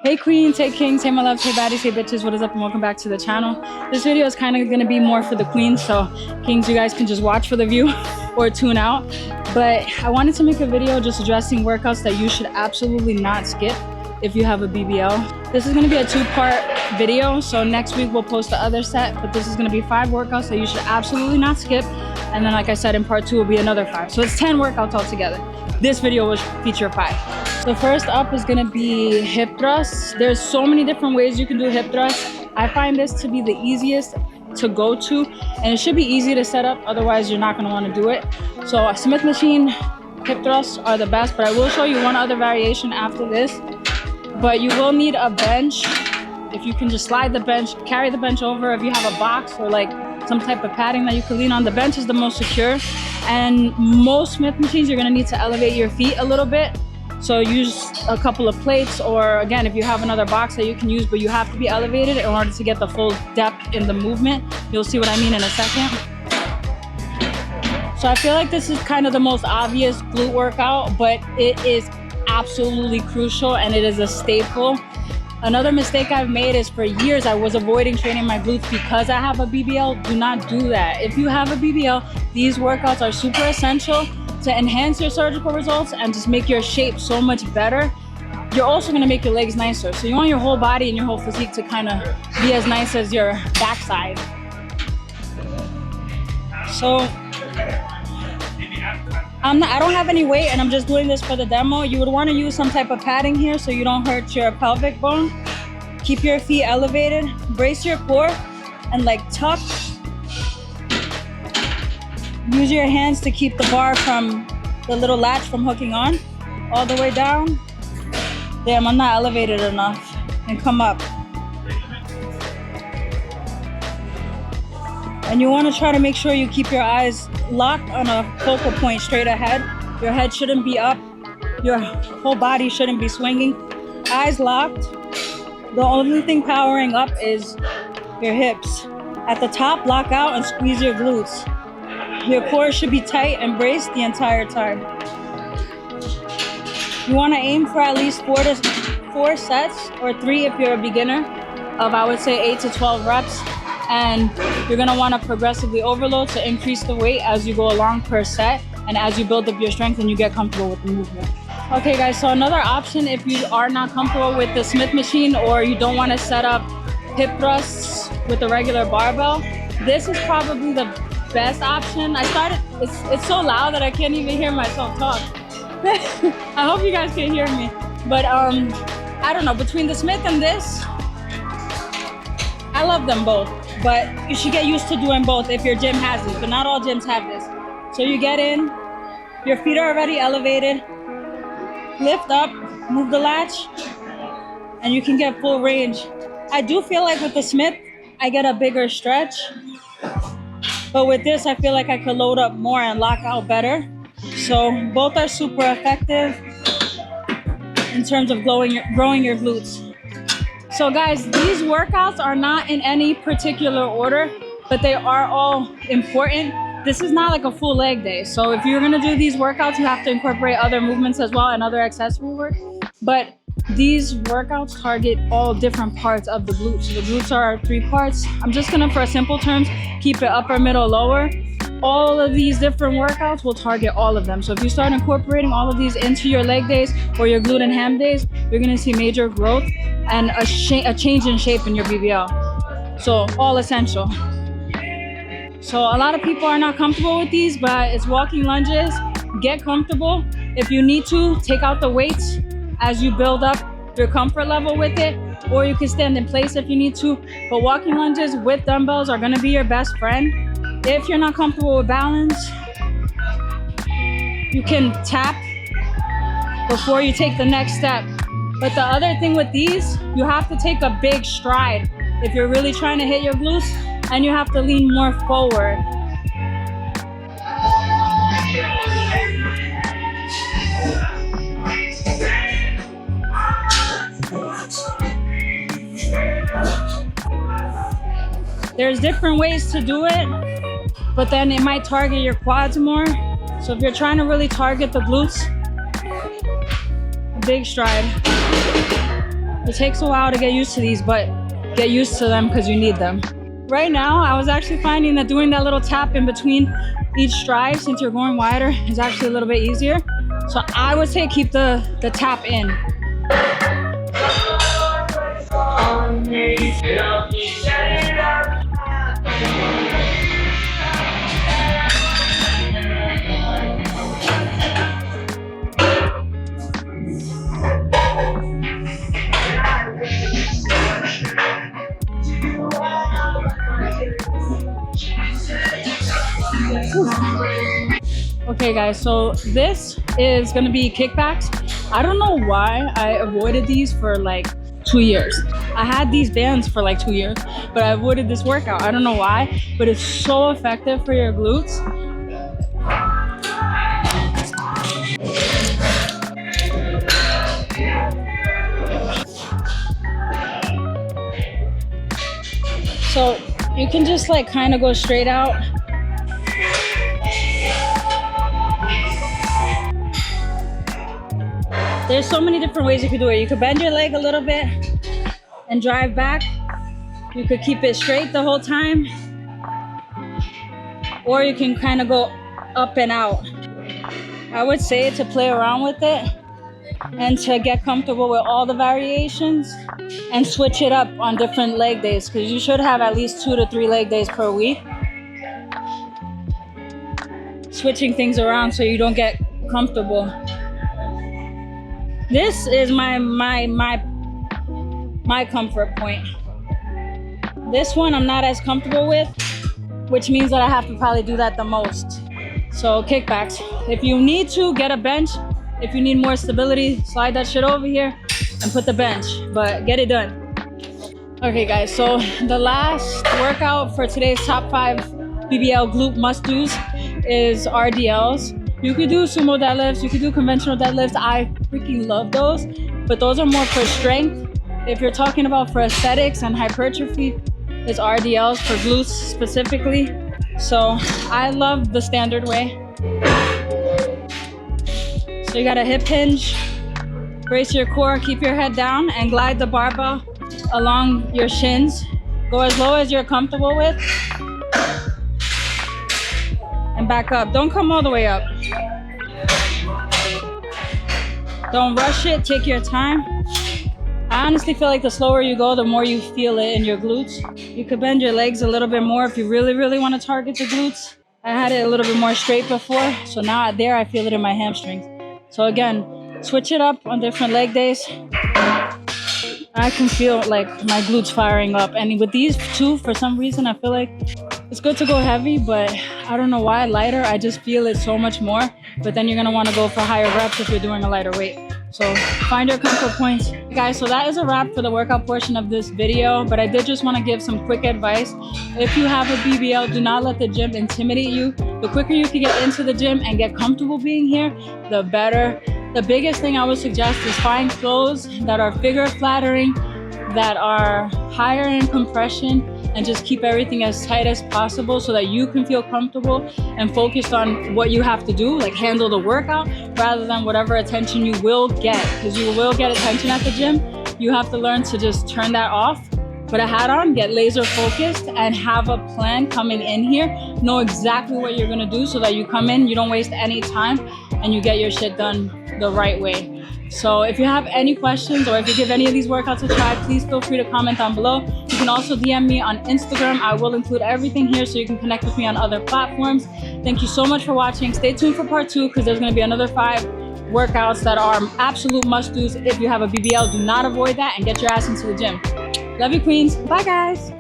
Hey queens, hey kings, hey my loves, hey baddies, hey bitches, what is up and welcome back to the channel. This video is kind of going to be more for the queens, so kings, you guys can just watch for the view or tune out. But I wanted to make a video just addressing workouts that you should absolutely not skip if you have a BBL. This is going to be a two-part video, so next week we'll post the other set, but this is going to be 5 workouts that you should absolutely not skip. And then like I said, in part 2 will be another 5. So it's 10 workouts altogether. This video will feature 5. So first up is gonna be hip thrusts. There's so many different ways you can do hip thrusts. I find this to be the easiest to go to, and it should be easy to set up, otherwise you're not gonna wanna do it. So a Smith machine hip thrusts are the best, but I will show you one other variation after this. But you will need a bench. If you can just slide the bench, carry the bench over. If you have a box or like some type of padding that you can lean on, the bench is the most secure. And most Smith machines, you're gonna need to elevate your feet a little bit. So use a couple of plates, or again, if you have another box that you can use, but you have to be elevated in order to get the full depth in the movement. You'll see what I mean in a second. So I feel like this is kind of the most obvious glute workout, but it is absolutely crucial and it is a staple. Another mistake I've made is for years I was avoiding training my glutes because I have a BBL. Do not do that. If you have a BBL, these workouts are super essential to enhance your surgical results and just make your shape so much better. You're also gonna make your legs nicer. So you want your whole body and your whole physique to kind of be as nice as your backside. So I don't have any weight and I'm just doing this for the demo. You would wanna use some type of padding here so you don't hurt your pelvic bone. Keep your feet elevated, brace your core and like tuck. Use your hands to keep the bar from the little latch from hooking on all the way down. Damn, I'm not elevated enough. And come up. And you want to try to make sure you keep your eyes locked on a focal point straight ahead. Your head shouldn't be up. Your whole body shouldn't be swinging. Eyes locked. The only thing powering up is your hips. At the top, lock out and squeeze your glutes. Your core should be tight and braced the entire time. You want to aim for at least 4 sets or 3 if you're a beginner of, I would say, 8 to 12 reps. And you're going to want to progressively overload to increase the weight as you go along per set and as you build up your strength and you get comfortable with the movement. Okay guys, so another option if you are not comfortable with the Smith machine or you don't want to set up hip thrusts with a regular barbell, this is probably the best option. It's so loud that I can't even hear myself talk. I hope you guys can hear me. But I don't know, between the Smith and this, I love them both. But you should get used to doing both if your gym has it, but not all gyms have this. So you get in, your feet are already elevated, lift up, move the latch, and you can get full range. I do feel like with the Smith, I get a bigger stretch. But with this, I feel like I could load up more and lock out better. So both are super effective in terms of growing your glutes. So guys, these workouts are not in any particular order, but they are all important. This is not like a full leg day. So if you're gonna do these workouts, you have to incorporate other movements as well and other accessory work. But these workouts target all different parts of the glutes. So the glutes are 3 parts. I'm just gonna, for simple terms, keep it upper, middle, lower. All of these different workouts will target all of them. So if you start incorporating all of these into your leg days or your glute and ham days, you're gonna see major growth and a change in shape in your BBL. So all essential. So a lot of people are not comfortable with these, but it's walking lunges. Get comfortable. If you need to, take out the weights as you build up your comfort level with it, or you can stand in place if you need to. But walking lunges with dumbbells are gonna be your best friend. If you're not comfortable with balance, you can tap before you take the next step. But the other thing with these, you have to take a big stride if you're really trying to hit your glutes, and you have to lean more forward. There's different ways to do it, but then it might target your quads more. So if you're trying to really target the glutes, big stride. It takes a while to get used to these, but get used to them because you need them. Right now, I was actually finding that doing that little tap in between each stride, since you're going wider, is actually a little bit easier. So I would say keep the tap in. Okay guys, so this is gonna be kickbacks. I don't know why I avoided these for like 2 years. I had these bands for like 2 years, but I avoided this workout. I don't know why, but it's so effective for your glutes. So you can just like kind of go straight out. There's so many different ways you could do it. You could bend your leg a little bit and drive back. You could keep it straight the whole time. Or you can kind of go up and out. I would say to play around with it and to get comfortable with all the variations and switch it up on different leg days, because you should have at least 2 to 3 leg days per week. Switching things around so you don't get comfortable. This is my comfort point. This one I'm not as comfortable with, which means that I have to probably do that the most. So kickbacks. If you need to, get a bench. If you need more stability, slide that shit over here and put the bench, but get it done. Okay guys, so the last workout for today's top 5 BBL glute must-dos is RDLs. You could do sumo deadlifts, you could do conventional deadlifts. I freaking love those, but those are more for strength. If you're talking about for aesthetics and hypertrophy, it's RDLs for glutes specifically. So I love the standard way. So you got a hip hinge, brace your core, keep your head down, and glide the barbell along your shins. Go as low as you're comfortable with. And back up. Don't come all the way up. Don't rush it, take your time. I honestly feel like the slower you go, the more you feel it in your glutes. You could bend your legs a little bit more if you really want to target the glutes. I had it a little bit more straight before, so now there I feel it in my hamstrings. So again, switch it up on different leg days. I can feel like my glutes firing up. And with these two, for some reason, I feel like it's good to go heavy, but I don't know why lighter. I just feel it so much more. But then you're gonna wanna go for higher reps if you're doing a lighter weight. So find your comfort points. Guys, so that is a wrap for the workout portion of this video, but I did just wanna give some quick advice. If you have a BBL, do not let the gym intimidate you. The quicker you can get into the gym and get comfortable being here, the better. The biggest thing I would suggest is find clothes that are figure flattering, that are higher in compression, and just keep everything as tight as possible so that you can feel comfortable and focused on what you have to do, like handle the workout, rather than whatever attention you will get, because you will get attention at the gym. You have to learn to just turn that off, put a hat on, get laser focused, and have a plan coming in here. Know exactly what you're gonna do so that you come in, you don't waste any time, and you get your shit done the right way. So if you have any questions or if you give any of these workouts a try, please feel free to comment down below. You can also DM me on Instagram. I will include everything here so you can connect with me on other platforms. Thank you so much for watching. Stay tuned for part 2 because there's going to be another 5 workouts that are absolute must-dos. If you have a BBL, do not avoid that and get your ass into the gym. Love you, queens. Bye, guys.